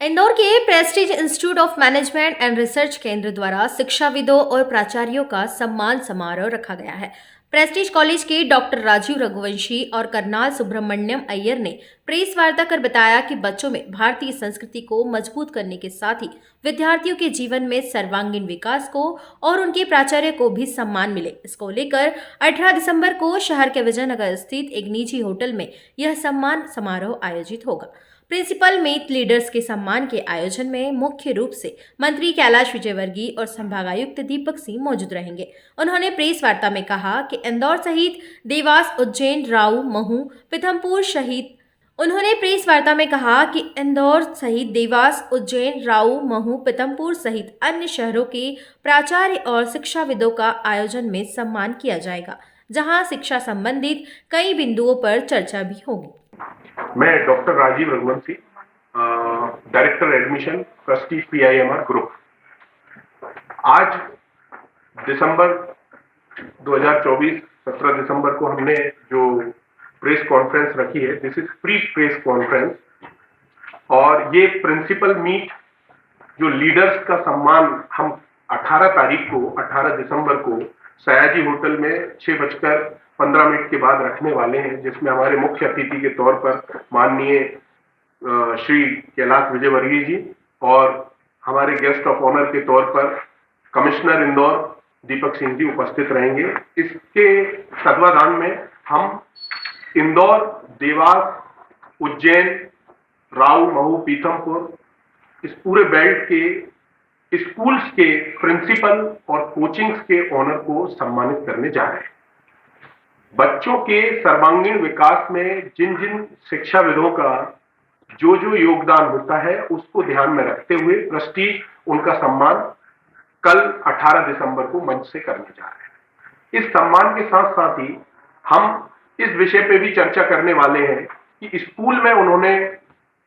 इंदौर के Prestige institute of management and research केंद्र द्वारा शिक्षाविदों और प्राचार्यों का सम्मान समारोह रखा गया है। प्रेस्टीज कॉलेज के डॉक्टर राजीव रघुवंशी और करनाल सुब्रमण्यम अय्यर ने प्रेस वार्ता कर बताया कि बच्चों में भारतीय संस्कृति को मजबूत करने के साथ ही विद्यार्थियों के जीवन में सर्वांगीण विकास को और उनके प्राचार्य को भी सम्मान मिले। इसको लेकर 18 दिसंबर को शहर के विजयनगर स्थित एक निजी होटल में यह सम्मान समारोह आयोजित होगा। प्रिंसिपल मीट लीडर्स के सम्मान के आयोजन में मुख्य रूप से मंत्री कैलाश विजयवर्गीय और संभागायुक्त दीपक सिंह मौजूद रहेंगे। उन्होंने प्रेस वार्ता में कहा कि इंदौर सहित देवास, उज्जैन, राऊ, महू, पीथमपुर शहीद उन्होंने प्रेस वार्ता में कहा कि इंदौर सहित देवास, उज्जैन, राऊ, महू, पीथमपुर सहित अन्य शहरों के प्राचार्य और शिक्षाविदों का आयोजन में सम्मान किया जाएगा, जहां शिक्षा संबंधित कई बिंदुओं पर चर्चा भी होगी। मैं doctor Rajeev Raghuvanshi, director admission, Prestige PIMR group. आज दिसंबर 2024 17 दिसंबर को हमने जो प्रेस कॉन्फ्रेंस रखी है, this is pre press conference, और ये प्रिंसिपल मीट जो लीडर्स का सम्मान हम 18 दिसंबर को सयाजी होटल में 6:15 के बाद रखने वाले हैं, जिसमें हमारे मुख्य अतिथि के तौर पर माननीय श्री कैलाश विजयवर्गीय जी और हमारे गेस्ट ऑफ ऑनर के तौर पर कमिश्नर इंदौर दीपक सिंह जी उपस्थित रहेंगे। इसके तत्वाधान में हम इंदौर, देवास, उज्जैन, राऊ, महू, पीथमपुर, इस पूरे बेल्ट के स्कूल्स के प्रिंसिपल और कोचिंग्स के ऑनर को सम्मानित करने जा रहे हैं। बच्चों के सर्वांगीण विकास में जिन जिन शिक्षाविदों का जो जो योगदान होता है, उसको ध्यान में रखते हुए प्रेस्टीज उनका सम्मान कल 18 दिसंबर को मंच से करने जा रहे हैं। इस सम्मान के साथ साथ ही हम इस विषय पे भी चर्चा करने वाले हैं कि स्कूल में उन्होंने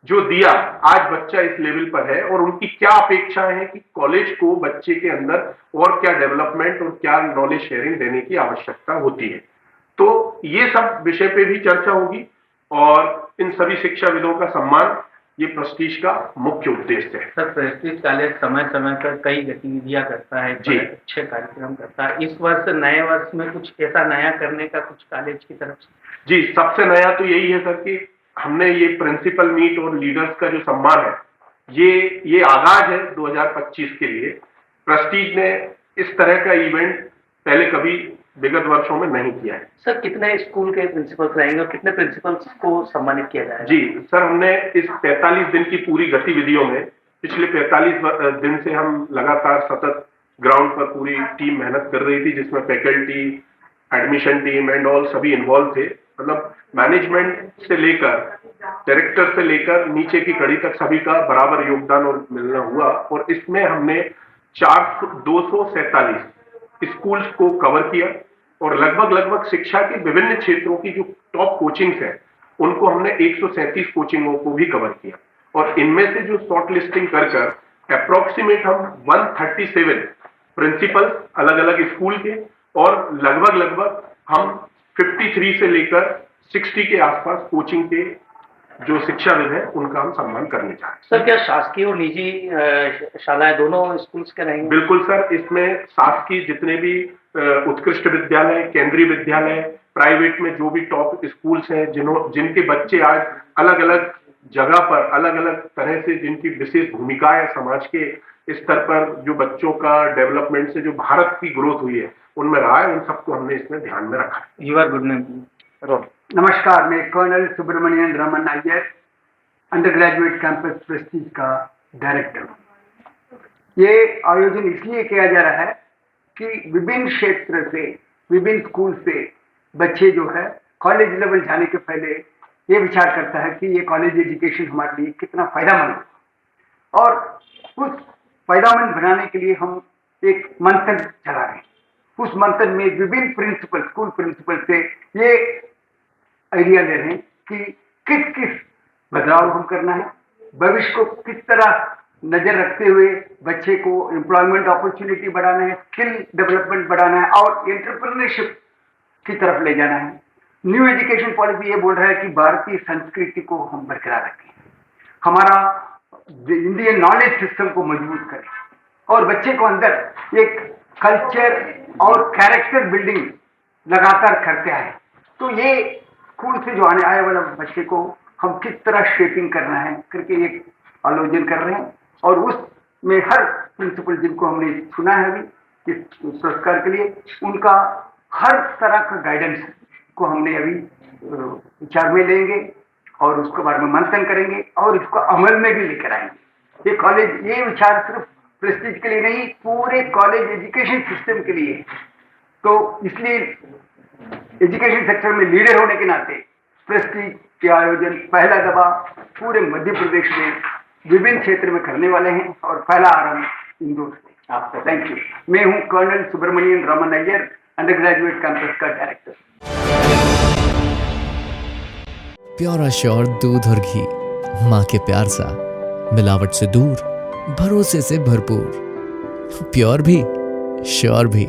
जो दिया, आज बच्चा इस लेवल पर है और उनकी क्या अपेक्षाएं हैं कि कॉलेज को बच्चे के अंदर और क्या डेवलपमेंट और क्या नॉलेज शेयरिंग देने की आवश्यकता होती है। तो ये सब विषय पे भी चर्चा होगी और इन सभी शिक्षाविदों का सम्मान ये प्रेस्टीज का मुख्य उद्देश्य है। सर, प्रेस्टीज कॉलेज समय समय पर कई गतिविधियां करता है, जी, अच्छे कार्यक्रम करता है। इस वर्ष नए वर्ष में कुछ ऐसा नया करने का कुछ कॉलेज की तरफ से? जी, सबसे नया तो यही है सर कि हमने ये प्रिंसिपल मीट और लीडर्स का जो सम्मान है, ये आगाज है 2025 के लिए। प्रेस्टीज ने इस तरह का इवेंट पहले कभी विगत वर्षों में नहीं किया है। सर, कितने स्कूल के प्रिंसिपल्स रहेंगे और कितने प्रिंसिपल्स को सम्मानित किया जाएगा? जी सर, हमने इस 45 दिन की पूरी गतिविधियों में पिछले 45 दिन से हम लगातार सतत ग्राउंड पर पूरी टीम मेहनत कर रही थी, जिसमें faculty, admission team and all सभी इन्वॉल्व थे। मतलब मैनेजमेंट से लेकर डायरेक्टर से लेकर नीचे की कड़ी तक सभी का बराबर योगदान और मिलना हुआ, और इसमें हमने 247 स्कूल्स को कवर किया और लगभग शिक्षा के विभिन्न क्षेत्रों की जो टॉप कोचिंग्स हैं, उनको हमने 137 कोचिंगों को भी कवर किया, और इनमें से जो शॉर्ट लिस्टिंग कर अप्रोक्सीमेट हम 137 प्रिंसिपल्स अलग अलग स्कूल के और लगभग हम 53 से लेकर 60 के आसपास कोचिंग के जो शिक्षाविद हैं, उनका हम सम्मान करने जा रहे हैं। सर, क्या शासकीय और निजी शालाएं दोनों स्कूल्स के रहेंगे? बिल्कुल सर, इसमें शासकीय जितने भी उत्कृष्ट विद्यालय, केंद्रीय विद्यालय, प्राइवेट में जो भी टॉप स्कूल्स हैं, जिनके बच्चे आज अलग अलग जगह पर अलग अलग तरह से जिनकी विशेष भूमिका है समाज के स्तर पर, जो बच्चों का डेवलपमेंट से जो भारत की ग्रोथ हुई है उनमें रहा है, उन सबको हमने इसमें ध्यान में रखा है। You are good name. नमस्कार, मैं colonel Subramaniam Raman Iyer, undergraduate campus Prestige का डायरेक्टर हूँ। ये आयोजन इसलिए किया जा रहा है कि विभिन्न क्षेत्र से, विभिन्न स्कूल से बच्चे जो है कॉलेज लेवल जाने के पहले ये विचार करता है कि ये कॉलेज एजुकेशन हमारे लिए कितना फायदामंद है, और उस फायदामंद बनाने के लिए हम एक मंथन चला रहे हैं। उस मंथन में विभिन्न प्रिंसिपल, स्कूल प्रिंसिपल से ये आइडिया ले रहे हैं कि किस किस बदलाव हम करना है, भविष्य को किस तरह नजर रखते हुए बच्चे को एम्प्लॉयमेंट अपॉर्चुनिटी बढ़ाना है, स्किल डेवलपमेंट बढ़ाना है और एंटरप्रेन्योरशिप की तरफ ले जाना है। न्यू एजुकेशन पॉलिसी ये बोल रहा है कि भारतीय संस्कृति को हम बरकरार रखें। हमारा इंडियन नॉलेज सिस्टम को मजबूत करें और बच्चे को अंदर एक कल्चर और कैरेक्टर बिल्डिंग लगातार करते आए। तो ये स्कूल से जो आने वाला बच्चे को हम किस तरह शेपिंग करना है करके एक आयोजन कर रहे हैं और उसमें हर प्रिंसिपल जिनको हमने सुना है अभी इस पुरस्कार के लिए, उनका हर तरह का गाइडेंस को हमने अभी विचार में लेंगे और उसके बारे में मंथन करेंगे और इसको अमल में भी लेकर आएंगे। ये कॉलेज, ये विचार सिर्फ प्रेस्टीज के लिए नहीं, पूरे कॉलेज एजुकेशन सिस्टम के लिए। तो इसलिए एजुकेशन सेक्टर में लीडर होने के नाते प्रेस्टीज के आयोजन पहला दफा पूरे मध्य प्रदेश में विभिन्न क्षेत्र में करने वाले हैं और पहला आरंभ इंदौर से। आपका थैंक यू। मैं हूं colonel Subramanian Raman Iyer, undergraduate campus का डायरेक्टर। प्योर श्योर दूध और घी, माँ के प्यार सा, मिलावट से दूर, भरोसे से भरपूर, प्योर भी श्योर भी।